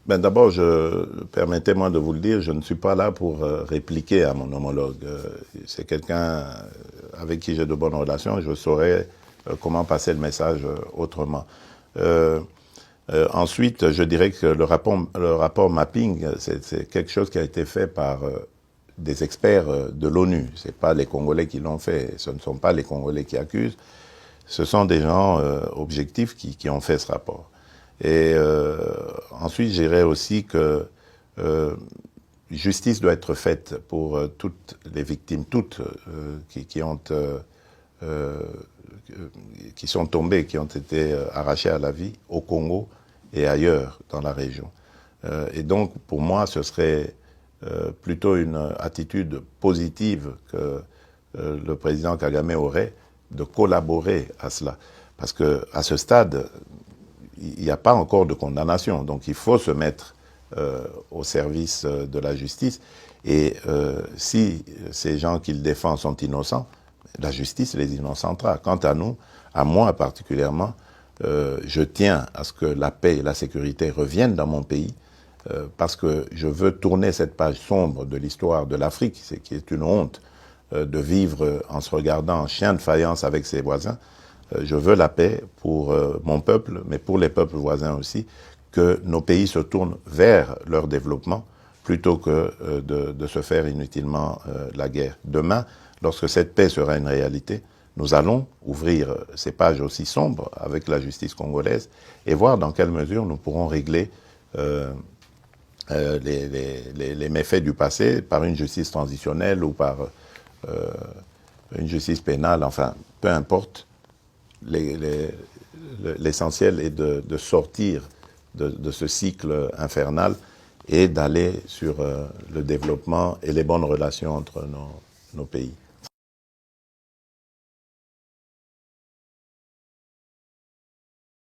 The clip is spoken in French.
Ben d'abord, permettez-moi de vous le dire, je ne suis pas là pour répliquer à mon homologue. C'est quelqu'un avec qui j'ai de bonnes relations, je saurais comment passer le message autrement. Euh, Ensuite, je dirais que le rapport mapping, c'est quelque chose qui a été fait par des experts de l'ONU. C'est pas les Congolais qui l'ont fait, ce ne sont pas les Congolais qui accusent, ce sont des gens objectifs qui ont fait ce rapport. Et ensuite, je dirais aussi que euh, justice doit être faite pour toutes les victimes, toutes euh, qui sont tombées, qui ont été arrachées à la vie au Congo et ailleurs dans la région. Et donc, pour moi, ce serait plutôt une attitude positive que le président Kagame aurait de collaborer à cela. Parce qu'à ce stade, il n'y a pas encore de condamnation. Donc il faut se mettre au service de la justice. Et si ces gens qu'il défend sont innocents, la justice les innocentera. Quant à nous, à moi particulièrement, je tiens à ce que la paix et la sécurité reviennent dans mon pays, parce que je veux tourner cette page sombre de l'histoire de l'Afrique, qui est une honte de vivre en se regardant en chien de faïence avec ses voisins. Je veux la paix pour mon peuple, mais pour les peuples voisins aussi, que nos pays se tournent vers leur développement plutôt que de se faire inutilement la guerre. Demain, lorsque cette paix sera une réalité, nous allons ouvrir ces pages aussi sombres avec la justice congolaise et voir dans quelle mesure nous pourrons régler les méfaits du passé par une justice transitionnelle ou par une justice pénale, enfin, peu importe. L'essentiel est de sortir de ce cycle infernal et d'aller sur le développement et les bonnes relations entre nos pays.